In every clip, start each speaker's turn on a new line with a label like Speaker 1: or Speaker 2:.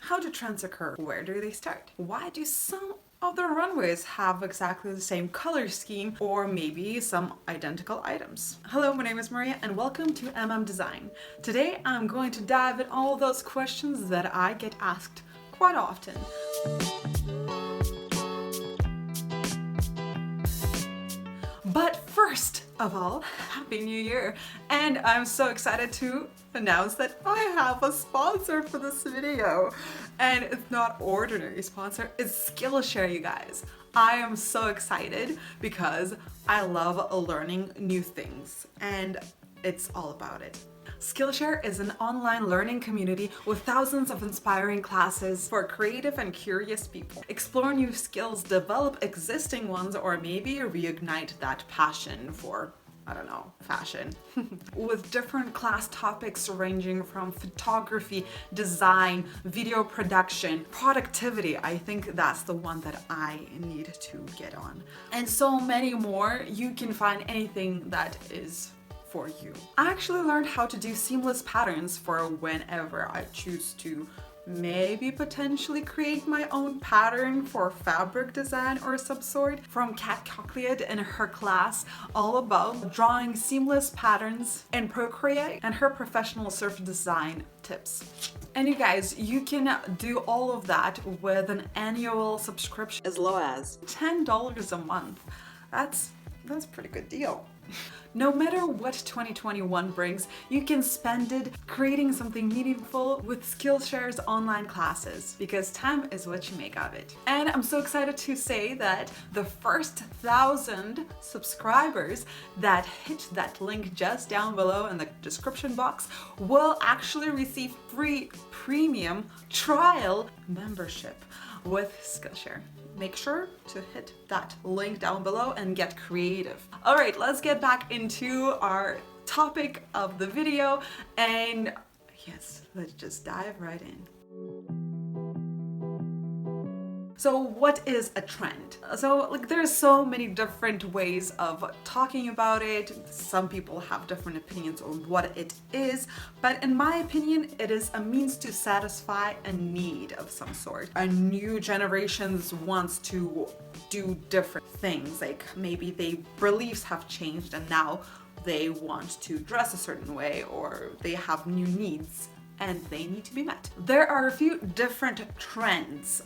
Speaker 1: How do trends occur? Where do they start? Why do some of the runways have exactly the same color scheme or maybe some identical items? Hello, my name is Maria and welcome to Design. Today I'm going to dive in all those questions that I get asked quite often. But first of all, Happy New Year! And I'm so excited to announce that I have a sponsor for this video. And it's not ordinary sponsor, it's Skillshare, you guys. I am so excited because I love learning new things and it's all about it. Skillshare is an online learning community with thousands of inspiring classes for creative and curious people. Explore new skills, develop existing ones, or maybe reignite that passion for, I don't know, fashion. With different class topics ranging from photography, design, video production, productivity. I think that's the one that I need to get on. And so many more. You can find anything that is for you. I actually learned how to do seamless patterns for whenever I choose to maybe potentially create my own pattern for fabric design or some sort, from Kat Cochlead in her class all about drawing seamless patterns in Procreate and her professional surf design tips. And you guys, you can do all of that with an annual subscription as low as $10 a month. That's a pretty good deal. No matter what 2021 brings, you can spend it creating something meaningful with Skillshare's online classes, because time is what you make of it. And I'm so excited to say that the first 1,000 subscribers that hit that link just down below in the description box will actually receive free premium trial membership with Skillshare. Make sure to hit that link down below and get creative. All right, let's get back into our topic of the video. And yes, let's just dive right in. So what is a trend? So there's so many different ways of talking about it. Some people have different opinions on what it is, but in my opinion, it is a means to satisfy a need of some sort. A new generations wants to do different things, like maybe their beliefs have changed and now they want to dress a certain way, or they have new needs and they need to be met. There are a few different trends,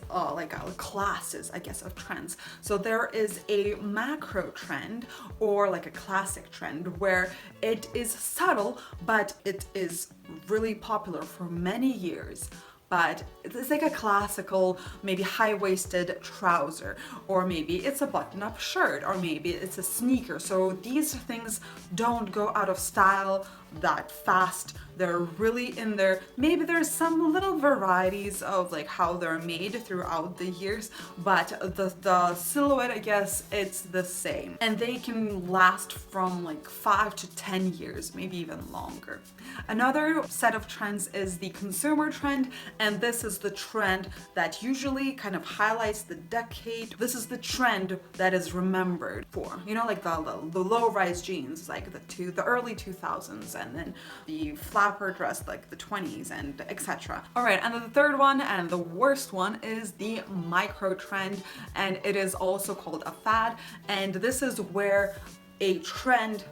Speaker 1: classes, I guess, of trends. So there is a macro trend, or like a classic trend, where it is subtle, but it is really popular for many years. But it's like a classical, maybe high-waisted trouser, or maybe it's a button-up shirt, or maybe it's a sneaker. So these things don't go out of style that fast. They're really in there. Maybe there's some little varieties of like how they're made throughout the years, but the silhouette, I guess, it's the same. And they can last from like 5 to 10 years, maybe even longer. Another set of trends is the consumer trend, and this is the trend that usually kind of highlights the decade. This is the trend that is remembered for, you know, like the low-rise jeans, like the early 2000s, and then the flapper dress like the 20s, and etc. All right, and then the third one and the worst one is the micro trend, and it is also called a fad. And this is where a trend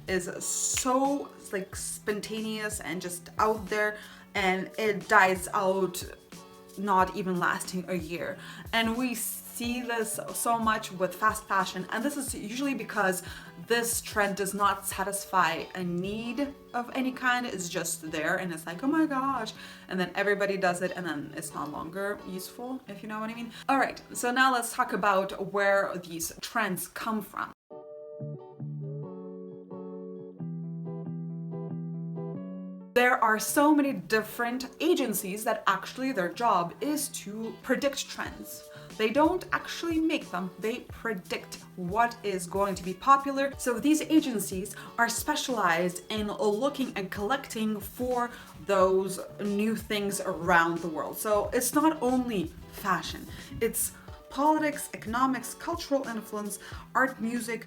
Speaker 1: is so like spontaneous and just out there, and it dies out, not even lasting a year. And we see this so much with fast fashion, and this is usually because this trend does not satisfy a need of any kind. It's just there and it's like, oh my gosh, and then everybody does it and then it's no longer useful, if you know what I mean. All right, so now let's talk about where these trends come from. There are so many different agencies that actually their job is to predict trends. They don't actually make them, they predict what is going to be popular. So these agencies are specialized in looking and collecting for those new things around the world. So it's not only fashion, it's politics, economics, cultural influence, art, music,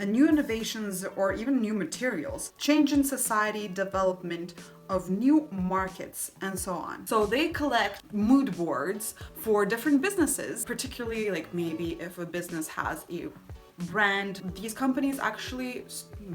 Speaker 1: new innovations, or even new materials, change in society, development of new markets, and so on. So they collect mood boards for different businesses, particularly like maybe if a business has a brand, these companies actually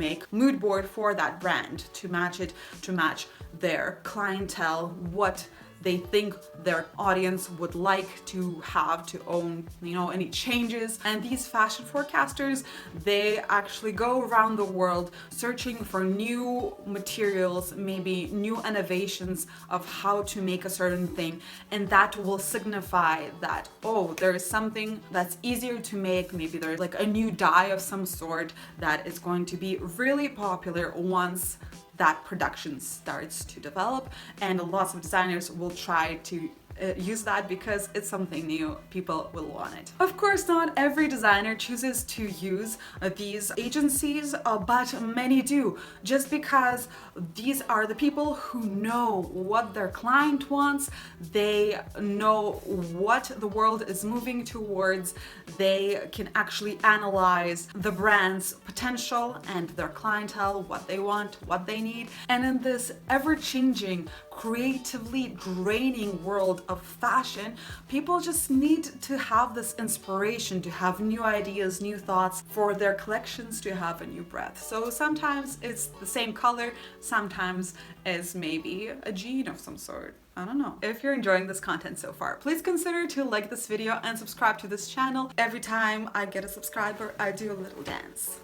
Speaker 1: make mood board for that brand to match it, to match their clientele, what they think their audience would like to have to own, any changes. And these fashion forecasters, they actually go around the world searching for new materials, maybe new innovations of how to make a certain thing. And that will signify that, oh, there is something that's easier to make. Maybe there's like a new dye of some sort that is going to be really popular once that production starts to develop, and lots of designers will try to use that because it's something new, people will want it. Of course, not every designer chooses to use these agencies, but many do, just because these are the people who know what their client wants, they know what the world is moving towards, they can actually analyze the brand's potential and their clientele, what they want, what they need. And in this ever-changing, creatively draining world of fashion, people just need to have this inspiration, to have new ideas, new thoughts for their collections to have a new breath. So sometimes it's the same color, sometimes it's maybe a jean of some sort. I don't know. If you're enjoying this content so far, please consider to like this video and subscribe to this channel. Every time I get a subscriber, I do a little dance.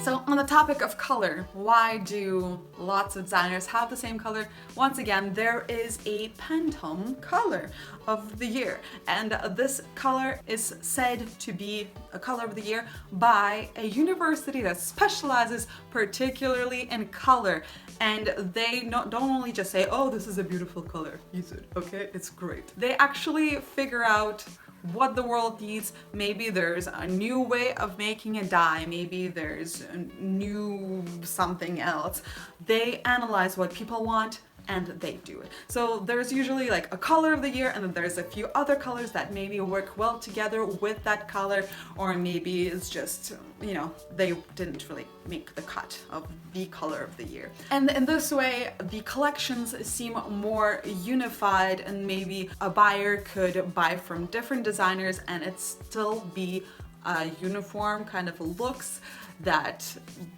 Speaker 1: So on the topic of color, why do lots of designers have the same color? Once again, there is a Pantone color of the year, and this color is said to be a color of the year by a university that specializes particularly in color. And they don't only just say, oh, this is a beautiful color, use it, okay, it's great. They actually figure out what the world needs. Maybe there's a new way of making a dye, maybe there's a new something else. They analyze what people want and they do it. So there's usually like a color of the year, and then there's a few other colors that maybe work well together with that color, or maybe it's just, they didn't really make the cut of the color of the year. And in this way, the collections seem more unified, and maybe a buyer could buy from different designers and it still be a uniform kind of looks that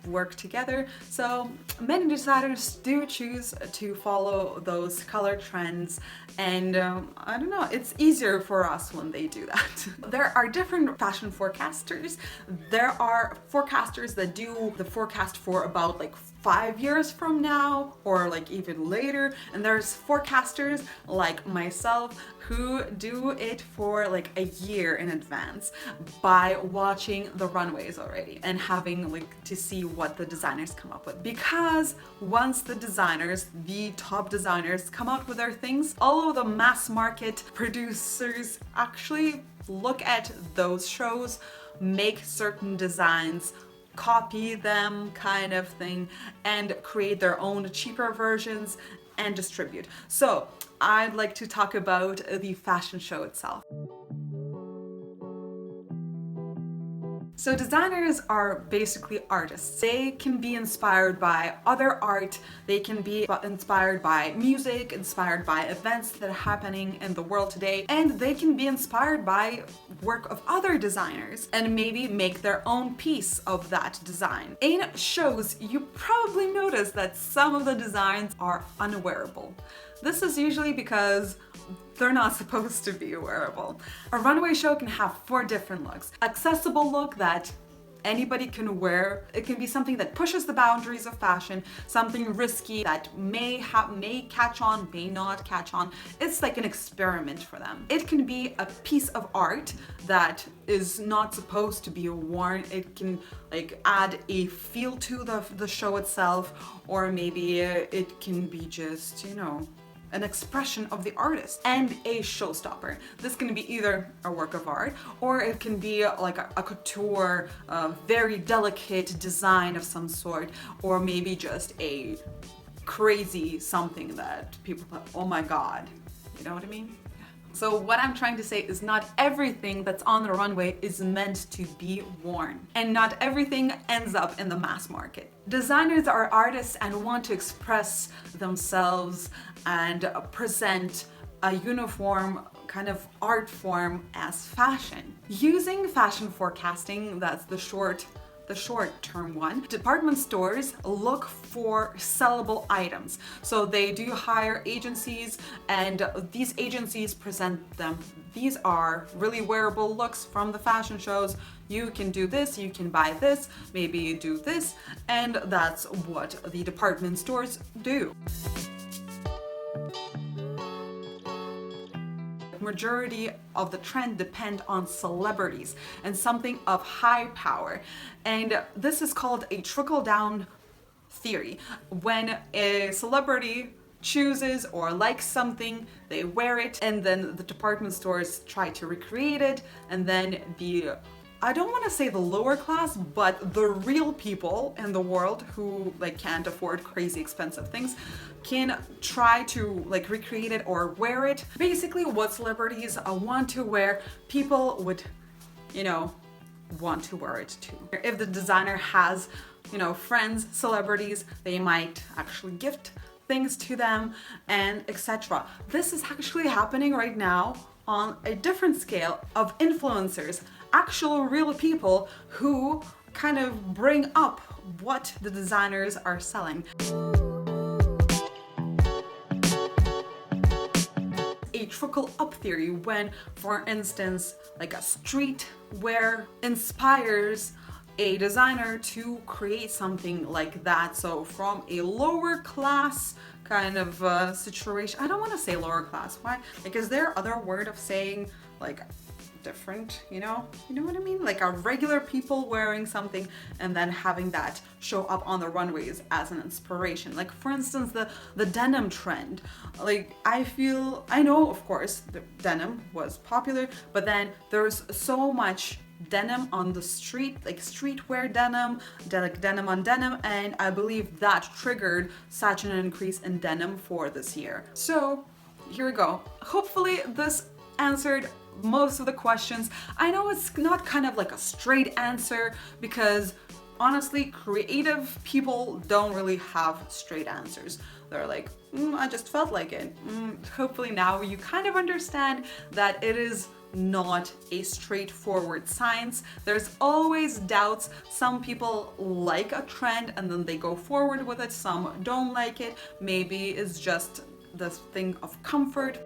Speaker 1: work together. So many designers do choose to follow those color trends, and I don't know, it's easier for us when they do that. There are different fashion forecasters. There are forecasters that do the forecast for about like 5 years from now or like even later, and there's forecasters like myself who do it for like a year in advance by watching the runways already and having like to see what the designers come up with. Because once the designers, the top designers, come out with their things, all of the mass market producers actually look at those shows, make certain designs, copy them kind of thing, and create their own cheaper versions and distribute. So I'd like to talk about the fashion show itself. So designers are basically artists. They can be inspired by other art, they can be inspired by music, inspired by events that are happening in the world today, and they can be inspired by work of other designers and maybe make their own piece of that design. In shows, you probably notice that some of the designs are unwearable. This is usually because they're not supposed to be wearable. A runway show can have 4 different looks. Accessible look that anybody can wear. It can be something that pushes the boundaries of fashion, something risky that may catch on, may not catch on. It's like an experiment for them. It can be a piece of art that is not supposed to be worn. It can like add a feel to the show itself, or maybe it can be just, an expression of the artist and a showstopper. This can be either a work of art, or it can be like a couture, very delicate design of some sort, or maybe just a crazy something that people thought, oh my God, you know what I mean? So what I'm trying to say is not everything that's on the runway is meant to be worn, and not everything ends up in the mass market. Designers are artists and want to express themselves and present a uniform kind of art form as fashion. Using fashion forecasting, that's the short-term one, department stores look for sellable items. So they do hire agencies, and these agencies present them. These are really wearable looks from the fashion shows. You can do this, you can buy this, maybe you do this, and that's what the department stores do. Majority of the trend depend on celebrities and something of high power, and this is called a trickle-down theory. When a celebrity chooses or likes something, they wear it, and then the department stores try to recreate it, and then I don't want to say the lower class, but the real people in the world who like can't afford crazy expensive things can try to like recreate it or wear it. Basically what celebrities want to wear, people would, you know, want to wear it too. If the designer has, you know, friends, celebrities, they might actually gift things to them and etc. This is actually happening right now on a different scale of influencers, actual real people who kind of bring up what the designers are selling. A trickle up theory when, for instance, like a streetwear inspires a designer to create something like that. So from a lower class kind of situation, I don't want to say lower class. Why? Like, is there other word of saying like different, you know what I mean? Like a regular people wearing something and then having that show up on the runways as an inspiration. Like for instance, the denim trend. Like I know of course the denim was popular, but then there's so much denim on the street, like streetwear denim, like denim on denim, and I believe that triggered such an increase in denim for this year. So here we go. Hopefully this answered most of the questions. I know it's not kind of like a straight answer because honestly, creative people don't really have straight answers. They're like, I just felt like it. Hopefully now you kind of understand that it is not a straightforward science. There's always doubts. Some people like a trend and then they go forward with it. Some don't like it. Maybe it's just this thing of comfort.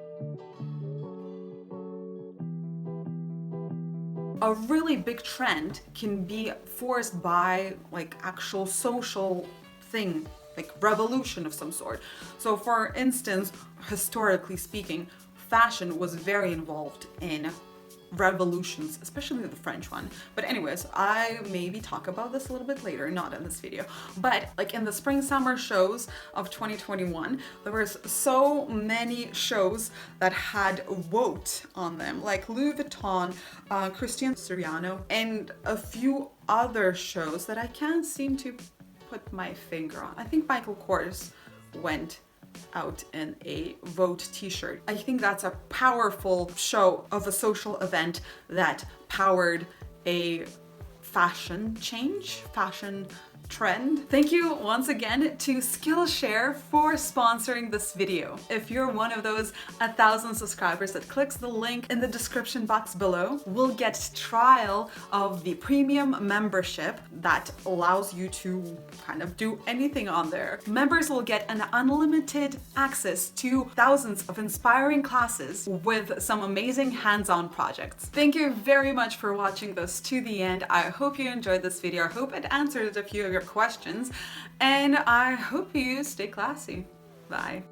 Speaker 1: A really big trend can be forced by like actual social thing, like revolution of some sort. So for instance, historically speaking, fashion was very involved in revolutions, especially the French one. But anyways, I maybe talk about this a little bit later, not in this video. But like in the spring summer shows of 2021, there was so many shows that had WOT on them, like Louis Vuitton, Christian Siriano, and a few other shows that I can't seem to put my finger on. I think Michael Kors went out in a vote t-shirt. I think that's a powerful show of a social event that powered a fashion change, fashion trend. Thank you once again to Skillshare for sponsoring this video. If you're one of those 1,000 subscribers that clicks the link in the description box below, we'll get trial of the premium membership that allows you to kind of do anything on there. Members will get an unlimited access to thousands of inspiring classes with some amazing hands-on projects. Thank you very much for watching this to the end. I hope you enjoyed this video. I hope it answered a few of your questions, and I hope you stay classy. Bye.